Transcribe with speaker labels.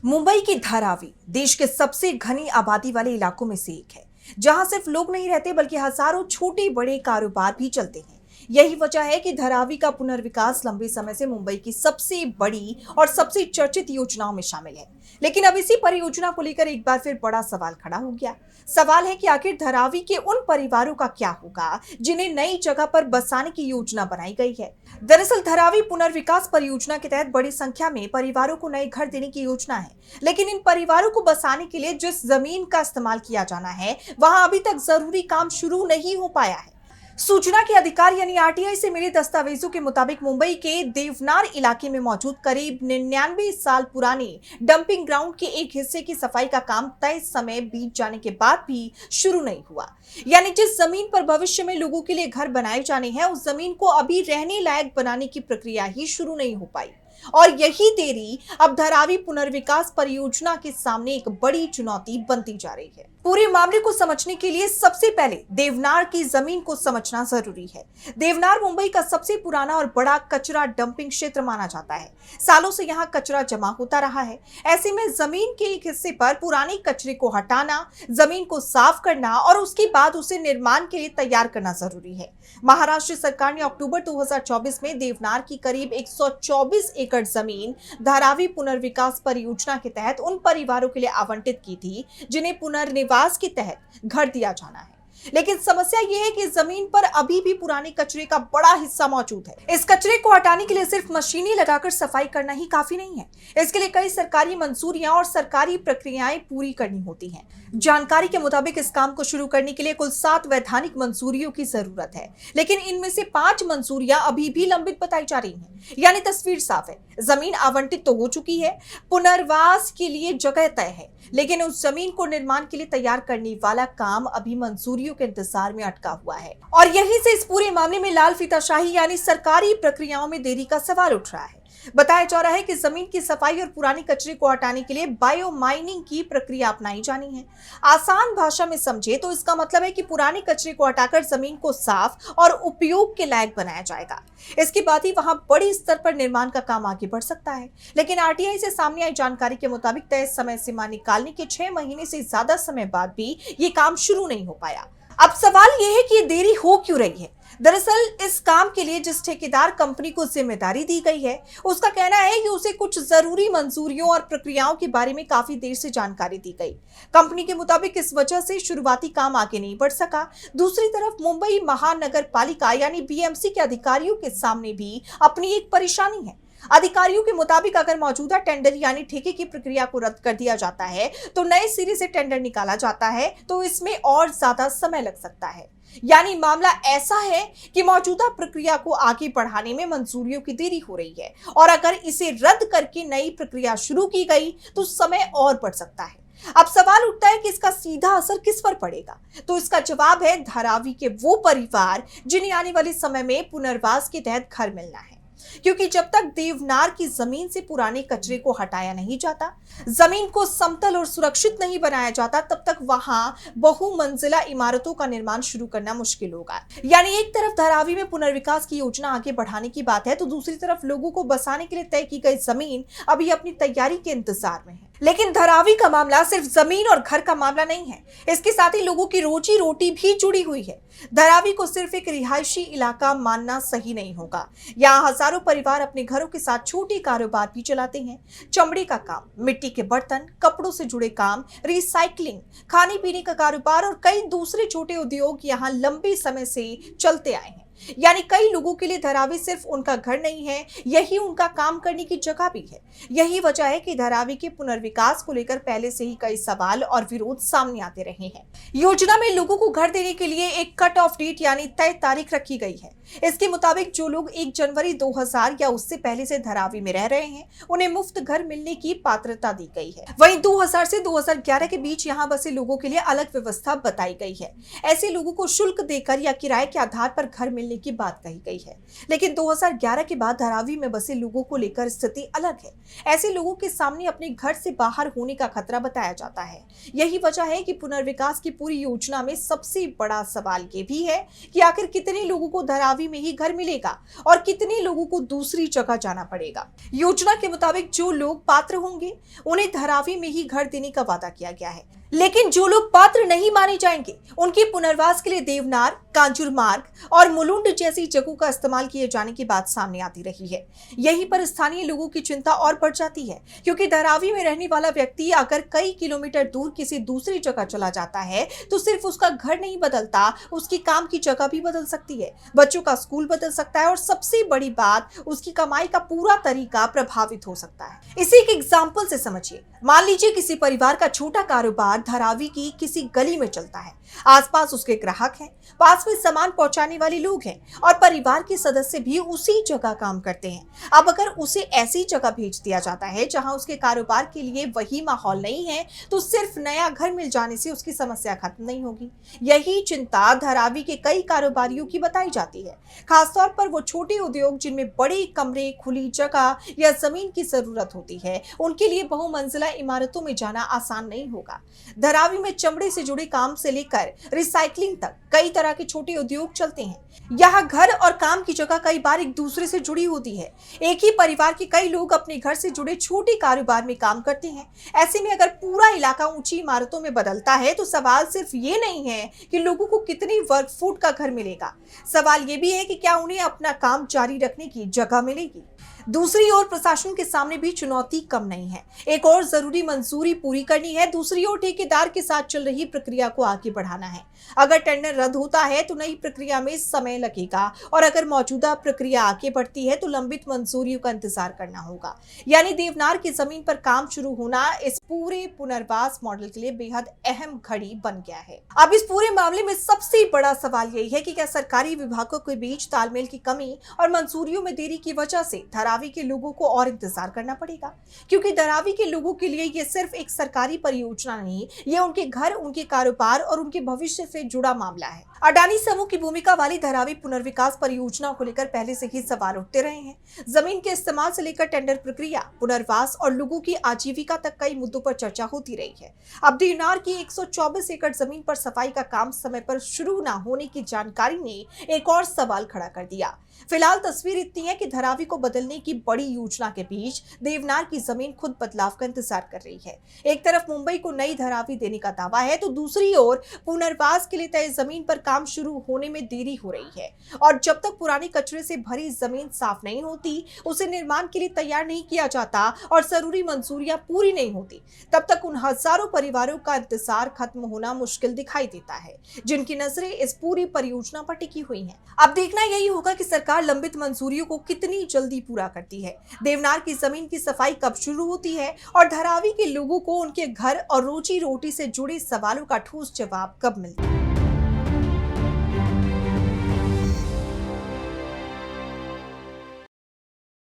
Speaker 1: मुंबई की धारावी देश के सबसे घनी आबादी वाले इलाकों में से एक है, जहां सिर्फ लोग नहीं रहते बल्कि हजारों छोटे बड़े कारोबार भी चलते हैं। यही वजह है कि धारावी का पुनर्विकास लंबे समय से मुंबई की सबसे बड़ी और सबसे चर्चित योजनाओं में शामिल है। लेकिन अब इसी परियोजना को लेकर एक बार फिर बड़ा सवाल खड़ा हो गया। सवाल है कि आखिर धारावी के उन परिवारों का क्या होगा जिन्हें नई जगह पर बसाने की योजना बनाई गई है। दरअसल धारावी पुनर्विकास परियोजना के तहत बड़ी संख्या में परिवारों को नए घर देने की योजना है, लेकिन इन परिवारों को बसाने के लिए जिस जमीन का इस्तेमाल किया जाना है वहां अभी तक जरूरी काम शुरू नहीं हो पाया है। सूचना के अधिकार यानी आरटीआई से मिले दस्तावेजों के मुताबिक मुंबई के देवनार इलाके में मौजूद करीब 99 साल पुराने डंपिंग ग्राउंड के एक हिस्से की सफाई का काम तय समय बीत जाने के बाद भी शुरू नहीं हुआ। यानी जिस जमीन पर भविष्य में लोगों के लिए घर बनाए जाने हैं, उस जमीन को अभी रहने लायक बनाने की प्रक्रिया ही शुरू नहीं हो पाई। और यही देरी अब धारावी पुनर्विकास परियोजना के सामने एक बड़ी चुनौती बनती जा रही है। पूरे मामले को समझने के लिए सबसे पहले देवनार की जमीन को समझना जरूरी है। देवनार मुंबई का सबसे पुराना और बड़ा कचरा डंपिंग क्षेत्र माना जाता है। सालों से यहाँ कचरा जमा होता रहा है। ऐसे में जमीन के एक हिस्से पर पुराने कचरे को हटाना, जमीन को साफ करना और उसके बाद उसे निर्माण के लिए तैयार करना जरूरी है। महाराष्ट्र सरकार ने अक्टूबर 2024 में देवनार की करीब 124 एकड़ जमीन धारावी पुनर्विकास परियोजना के तहत उन परिवारों के लिए आवंटित की थी जिन्हें पुनर्निवास के तहत घर दिया जाना है। लेकिन समस्या यह है कि जमीन पर अभी भी पुराने कचरे का बड़ा हिस्सा मौजूद है। इस कचरे को हटाने के लिए सिर्फ मशीनें लगाकर सफाई करना ही काफी नहीं है। इसके लिए कई सरकारी मंजूरियां और सरकारी प्रक्रियाएं पूरी करनी होती हैं। जानकारी के मुताबिक इस काम को शुरू करने के लिए कुल 7 वैधानिक मंजूरियों की जरूरत है, लेकिन इनमें से 5 मंजूरियां अभी भी लंबित बताई जा रही हैं। यानी तस्वीर साफ है, जमीन आवंटित तो हो चुकी है, पुनर्वास के लिए जगह तय है, लेकिन उस जमीन को निर्माण के लिए तैयार करने वाला काम अभी मंजूरियों के इंतजार में अटका हुआ है। और यहीं से इस पूरे मामले में लाल फीताशाही यानी सरकारी प्रक्रियाओं में देरी का सवाल उठ रहा है। बताया जा रहा है कि जमीन की सफाई और पुराने कचरे को हटाने के लिए बायो माइनिंग की प्रक्रिया अपनाई जानी है। आसान भाषा में समझे तो इसका मतलब है कि पुराने कचरे को हटाकर जमीन को साफ और उपयोग के लायक बनाया जाएगा। इसके बाद ही वहां बड़ी स्तर पर निर्माण का काम आगे बढ़ सकता है। लेकिन आरटीआई से सामने आई जानकारी के मुताबिक तय समय सीमा निकालने के 6 महीने से ज्यादा समय बाद भी ये काम शुरू नहीं हो पाया। अब सवाल यह है कि ये देरी हो क्यों रही है। दरअसल इस काम के लिए जिस ठेकेदार कंपनी को जिम्मेदारी दी गई है, उसका कहना है कि उसे कुछ जरूरी मंजूरियों और प्रक्रियाओं के बारे में काफी देर से जानकारी दी गई। कंपनी के मुताबिक इस वजह से शुरुआती काम आगे नहीं बढ़ सका। दूसरी तरफ मुंबई महानगर पालिका यानी बीएमसी के अधिकारियों के सामने भी अपनी एक परेशानी है। अधिकारियों के मुताबिक अगर मौजूदा टेंडर यानी ठेके की प्रक्रिया को रद्द कर दिया जाता है तो नए सिरे से टेंडर निकाला जाता है, तो इसमें और ज्यादा समय लग सकता है। यानी मामला ऐसा है कि मौजूदा प्रक्रिया को आगे बढ़ाने में मंजूरियों की देरी हो रही है, और अगर इसे रद्द करके नई प्रक्रिया शुरू की गई तो समय और बढ़ सकता है। अब सवाल उठता है कि इसका सीधा असर किस पर पड़ेगा। तो इसका जवाब है धारावी के वो परिवार जिन्हें आने वाले समय में पुनर्वास के तहत घर मिलना है। क्योंकि जब तक देवनार की जमीन से पुराने कचरे को हटाया नहीं जाता, जमीन को समतल और सुरक्षित नहीं बनाया जाता, तब तक वहां बहुमंजिला इमारतों का निर्माण शुरू करना मुश्किल होगा। यानी एक तरफ धारावी में पुनर्विकास की योजना आगे बढ़ाने की बात है, तो दूसरी तरफ लोगों को बसाने के लिए तय की गई जमीन अभी अपनी तैयारी के इंतजार में है। लेकिन धारावी का मामला सिर्फ जमीन और घर का मामला नहीं है, इसके साथ ही लोगों की रोजी रोटी भी जुड़ी हुई है। धारावी को सिर्फ एक रिहायशी इलाका मानना सही नहीं होगा। यहाँ हजारों परिवार अपने घरों के साथ छोटे कारोबार भी चलाते हैं। चमड़े का काम, मिट्टी के बर्तन, कपड़ों से जुड़े काम, रिसाइकलिंग, खाने पीने का कारोबार और कई दूसरे छोटे उद्योग यहाँ लंबे समय से चलते आए हैं। यानी कई लोगों के लिए धारावी सिर्फ उनका घर नहीं है, यही उनका काम करने की जगह भी है। यही वजह है कि धारावी के पुनर्विकास को लेकर पहले से ही कई सवाल और विरोध सामने आते रहे हैं। योजना में लोगों को घर देने के लिए एक कट ऑफ डेट यानी तय तारीख रखी गई है। इसके मुताबिक जो लोग 1 जनवरी 2000 या उससे पहले से धारावी में रह रहे हैं, उन्हें मुफ्त घर मिलने की पात्रता दी गई है। वहीं 2000 से 2011 के बीच यहाँ बसे लोगों के लिए अलग व्यवस्था बताई गई है। ऐसे लोगों को शुल्क देकर या किराए के आधार पर घर मिलने की बात कही गई है। लेकिन 2011 के बाद धारावी में बसे लोगों को लेकर स्थिति अलग है। ऐसे लोगों के सामने अपने घर से बाहर होने का खतरा बताया जाता है। यही वजह है कि पुनर्विकास की पूरी योजना में सबसे बड़ा सवाल ये भी है कि आखिर कितने लोगों को धारावी में ही घर मिलेगा और कितने लोगों को दूसरी जगह जाना पड़ेगा। योजना के मुताबिक जो लोग पात्र होंगे उन्हें धारावी में ही घर देने का वादा किया गया है, लेकिन जो लोग पात्र नहीं माने जाएंगे उनके पुनर्वास के लिए देवनार, कांजुर मार्ग और मुलुंड जैसी जगहों का इस्तेमाल किए जाने की बात सामने आती रही है। यहीं पर स्थानीय लोगों की चिंता और बढ़ जाती है, क्योंकि धारावी में रहने वाला व्यक्ति अगर कई किलोमीटर दूर किसी दूसरी जगह चला जाता है तो सिर्फ उसका घर नहीं बदलता, उसकी काम की जगह भी बदल सकती है, बच्चों का स्कूल बदल सकता है और सबसे बड़ी बात उसकी कमाई का पूरा तरीका प्रभावित हो सकता है। इसी एक एग्जाम्पल से समझिए। मान लीजिए किसी परिवार का छोटा कारोबार धारावी की किसी गली में चलता है। आसपास उसके ग्राहक हैं, पास में सामान पहुंचाने वाले लोग हैं और परिवार के सदस्य भी उसी जगह काम करते हैं। अब अगर उसे ऐसी जगह भेज दिया जाता है जहां उसके कारोबार के लिए वही माहौल नहीं है, तो सिर्फ नया घर मिल जाने से उसकी समस्या खत्म नहीं होगी। यही चिंता धारावी के कई कारोबारियों की बताई जाती है, खासतौर पर वो छोटे उद्योग जिनमें बड़े कमरे, खुली जगह या जमीन की जरूरत होती है। उनके लिए बहुमंजिला इमारतों में जाना आसान नहीं होगा। धारावी में चमड़े से जुड़े काम से लेकर रिसाइकलिंग तक कई तरह के छोटे उद्योग चलते हैं। यहाँ घर और काम की जगह कई बार एक दूसरे से जुड़ी होती है। एक ही परिवार के कई लोग अपने घर से जुड़े छोटे कारोबार में काम करते हैं। ऐसे में अगर पूरा इलाका ऊंची इमारतों में बदलता है तो सवाल सिर्फ ये नहीं है कि लोगों को कितनी वर्ग फुट का घर मिलेगा, सवाल ये भी है कि क्या उन्हें अपना काम जारी रखने की जगह मिलेगी। दूसरी ओर प्रशासन के सामने भी चुनौती कम नहीं है। एक और जरूरी मंजूरी पूरी करनी है, दूसरी ओर ठेकेदार के साथ चल रही प्रक्रिया को आगे बढ़ाना है। अगर टेंडर रद्द होता है तो नई प्रक्रिया में समय लगेगा और अगर मौजूदा प्रक्रिया आगे बढ़ती है तो लंबित मंजूरियों का इंतजार करना होगा। यानी देवनार की जमीन पर काम शुरू होना इस पूरे पुनर्वास मॉडल के लिए बेहद अहम घड़ी बन गया है। अब इस पूरे मामले में सबसे बड़ा सवाल यही है कि क्या सरकारी विभागों के बीच तालमेल की कमी और मंजूरियों में देरी की वजह से धारावी के लोगों को और इंतजार करना पड़ेगा, क्योंकि धारावी के लोगों के लिए ये सिर्फ एक सरकारी परियोजना नहीं, ये उनके घर, उनके कारोबार और उनके भविष्य से जुड़ा मामला है। अडानी समूह की भूमिका वाली धारावी पुनर्विकास परियोजना को लेकर पहले से ही सवाल उठते रहे हैं। जमीन के इस्तेमाल से लेकर टेंडर प्रक्रिया, पुनर्वास और लोगों की आजीविका तक कई मुद्दों पर चर्चा होती रही है। अब देवनार की 124 एकड़ जमीन पर सफाई का काम समय पर शुरू न होने की जानकारी ने एक और सवाल खड़ा कर दिया। फिलहाल तस्वीर इतनी है कि धारावी को बदलने की बड़ी योजना के बीच देवनार की जमीन खुद बदलाव का इंतजार कर रही है। एक तरफ मुंबई को नई धारावी देने का दावा है तो दूसरी ओर पुनर्वास के लिए तय जमीन पर काम शुरू होने में देरी हो रही है। और जब तक पुराने कचरे से भरी जमीन साफ नहीं होती, उसे निर्माण के लिए तैयार नहीं किया जाता और जरूरी मंजूरियां पूरी नहीं होती, तब तक उन हजारों परिवारों का इंतजार खत्म होना मुश्किल दिखाई देता है, जिनकी नजरें इस पूरी परियोजना पर टिकी हुई हैं। अब देखना यही होगा कि सरकार लंबित मंजूरियों को कितनी जल्दी पूरा करती है, देवनार की जमीन की सफाई कब शुरू होती है और धारावी के लोगों को उनके घर और रोजी रोटी से जुड़े सवालों का ठोस जवाब कब मिलता है।